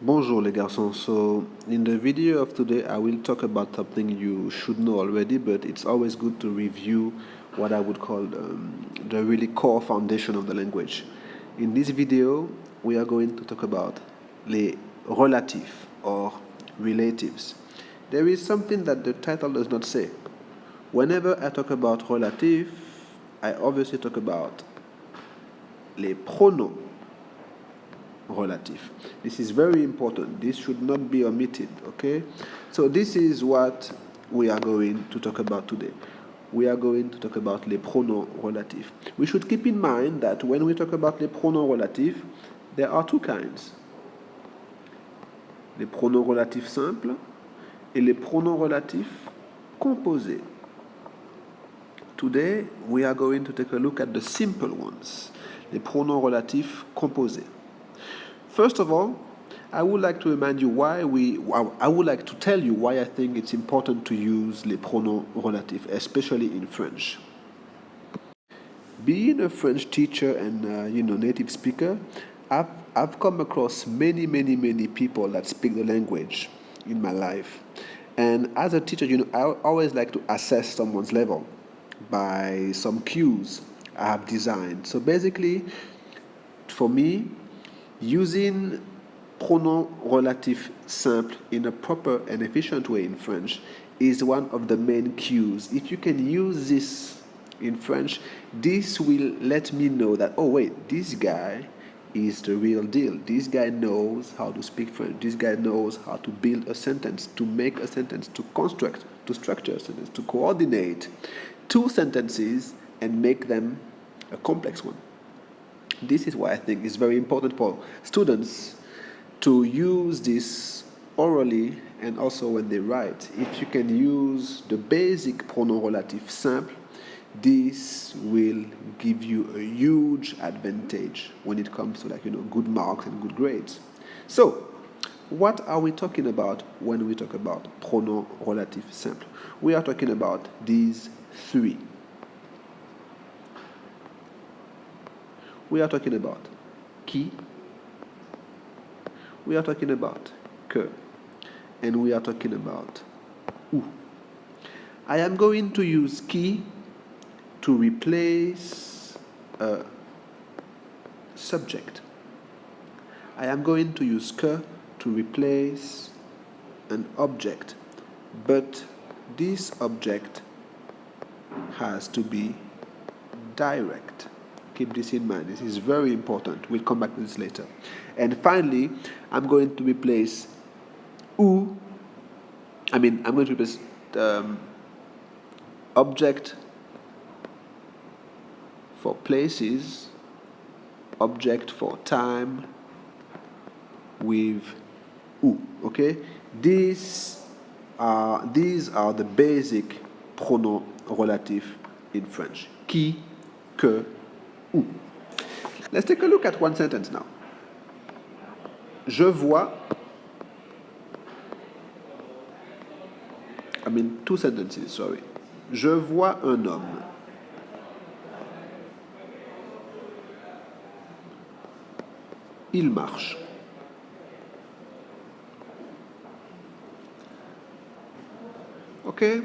Bonjour les garçons. So in the video of today I will talk about something you should know already, but it's always good to review what I would call the really core foundation of the language. In this video we are going to talk about les relatifs or relatives. There is something that the title does not say. Whenever I talk about relative, I obviously talk about les pronoms relative. This is very important. This should not be omitted, okay? So this is what we are going to talk about today. We are going to talk about les pronoms relatifs. We should keep in mind that when we talk about les pronoms relatifs, there are two kinds. Les pronoms relatifs simples et les pronoms relatifs composés. Today, we are going to take a look at the simple ones, les pronoms relatifs composés. First of all, I would like to remind you I would like to tell you why I think it's important to use les pronoms relatifs, especially in French. Being a French teacher and native speaker, I've come across many people that speak the language in my life. And as a teacher, I always like to assess someone's level by some cues I have designed. So basically, for me, using pronom relatif simple in a proper and efficient way in French is one of the main cues. If you can use this in French, this will let me know that, oh wait, this guy is the real deal. This guy knows how to speak French. This guy knows how to build a sentence, to make a sentence, to construct, to structure a sentence, to coordinate two sentences and make them a complex one. This is why I think it's very important for students to use this orally and also when they write. If you can use the basic pronom relatif simple, this will give you a huge advantage when it comes to good marks and good grades. So, what are we talking about when we talk about pronom relatif simple? We are talking about these three. We are talking about qui, we are talking about que, and we are talking about où. I am going to use qui to replace a subject. I am going to use que to replace an object, but this object has to be direct. Keep this in mind. This is very important. We'll come back to this later. And finally, I'm going to replace où. I'm going to replace object for places, object for time with où. Okay? These are the basic pronoms relatifs in French. Qui, que, où. Let's take a look at one sentence now. Je vois, two sentences, sorry. Je vois un homme. Il marche. Okay,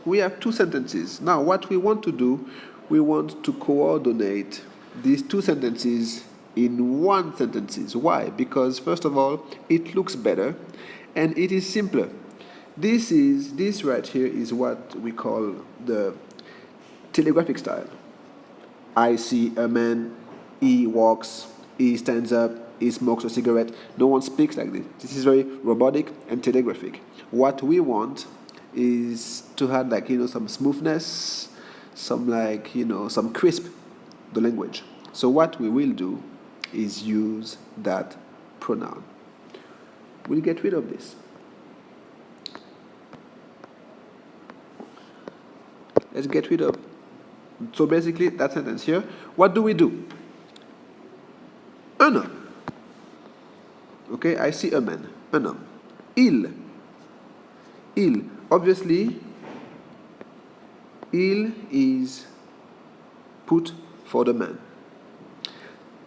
we have two sentences. Now, what we want to do, we want to coordinate these two sentences in one sentence. Why? Because first of all, it looks better and it is simpler. This right here is what we call the telegraphic style. I see a man, he walks, he stands up, he smokes a cigarette. No one speaks like this. This is very robotic and telegraphic. What we want is to have some smoothness, some crisp the language. So what we will do is use that pronoun. We'll get rid of this. Let's get rid of. So basically, that sentence here. What do we do? Un homme. Okay, I see a man. Un homme. Il. Obviously, il is put for the man.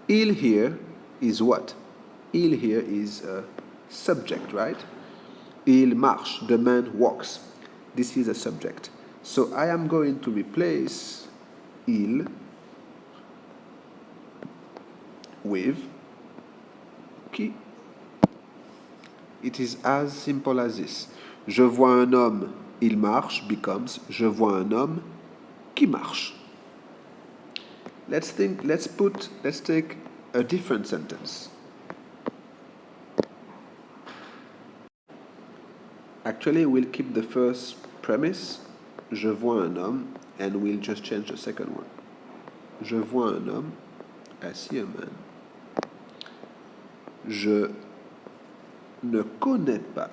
Il here is what? Il here is subject, right? Il marche, the man walks. This is a subject. So I am going to replace il with qui. It is as simple as this. Je vois un homme, il marche becomes je vois un homme qui marche. Let's take a different sentence. Actually, we'll keep the first premise, je vois un homme, and we'll just change the second one. Je vois un homme, I see a man. Je ne connais pas.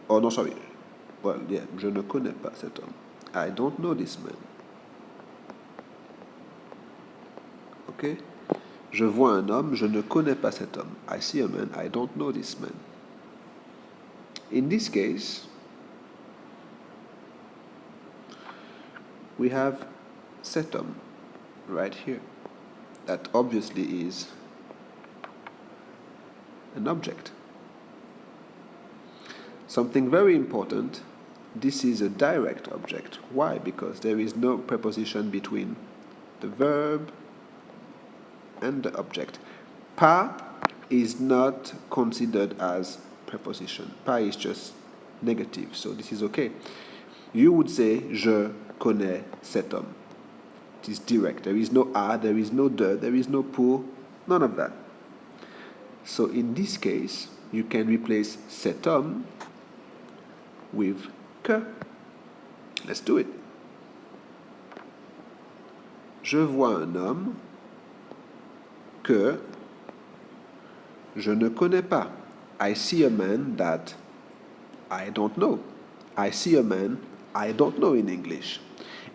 Oh no, sorry. Well, yeah, je ne connais pas cet homme. I don't know this man. Okay? Je vois un homme, je ne connais pas cet homme. I see a man, I don't know this man. In this case, we have cet homme right here. That obviously is an object. Something very important, this is a direct object. Why? Because there is no preposition between the verb and the object. Pas is not considered as preposition. Pas is just negative, so this is okay. You would say, je connais cet homme. It is direct. There is no a, there is no de, there is no pour, none of that. So in this case, you can replace cet homme with que. Let's do it. Je vois un homme que je ne connais pas. I see a man that I don't know. I see a man I don't know in English.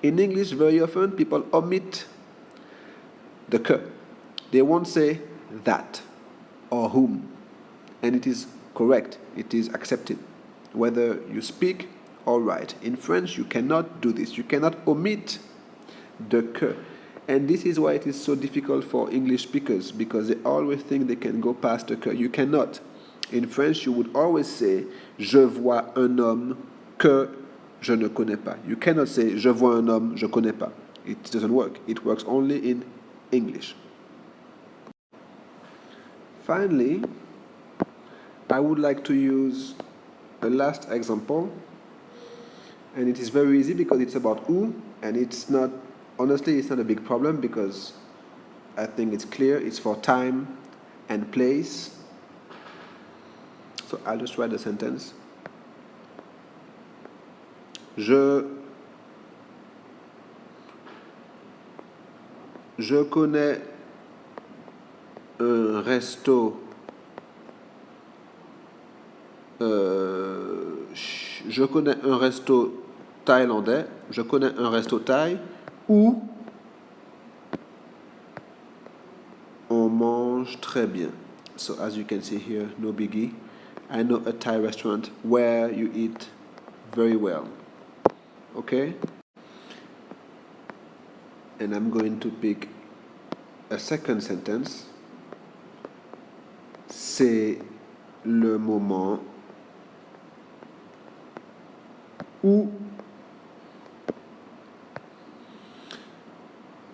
In English, very often people omit the que. They won't say that or whom. And it is correct. It is accepted. Whether you speak or write. In French, you cannot do this. You cannot omit the que. And this is why it is so difficult for English speakers, because they always think they can go past the que. You cannot. In French, you would always say, je vois un homme que je ne connais pas. You cannot say, je vois un homme, je connais pas. It doesn't work. It works only in English. Finally, I would like to use the last example, and it is very easy because it's about où, and it's not, honestly, it's not a big problem because I think it's clear. It's for time and place. So I'll just write the sentence. Je connais un resto. Je connais un resto thaïlandais. Je connais un resto thaï où on mange très bien. So as you can see here, no biggie. I know a Thai restaurant where you eat very well. Okay? And I'm going to pick a second sentence. C'est le moment où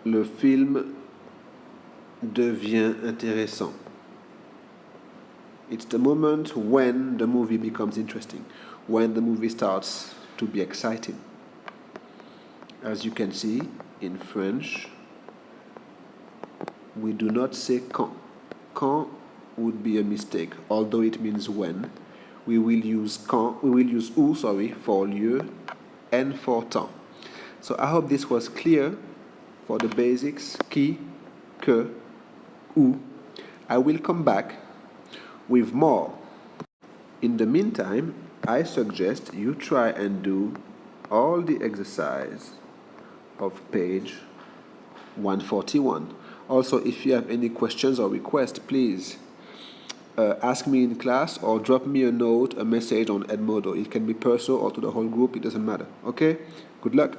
le film devient intéressant. It's the moment when the movie becomes interesting, when the movie starts to be exciting. As you can see, in French, we do not say quand. Quand would be a mistake, although it means when. We will use où, for lieu and for temps. So I hope this was clear for the basics, qui, que, où. I will come back with more. In the meantime, I suggest you try and do all the exercise of page 141. Also, if you have any questions or requests, please ask me in class or drop me a note, a message on Edmodo. It can be personal or to the whole group, it doesn't matter. Okay? Good luck.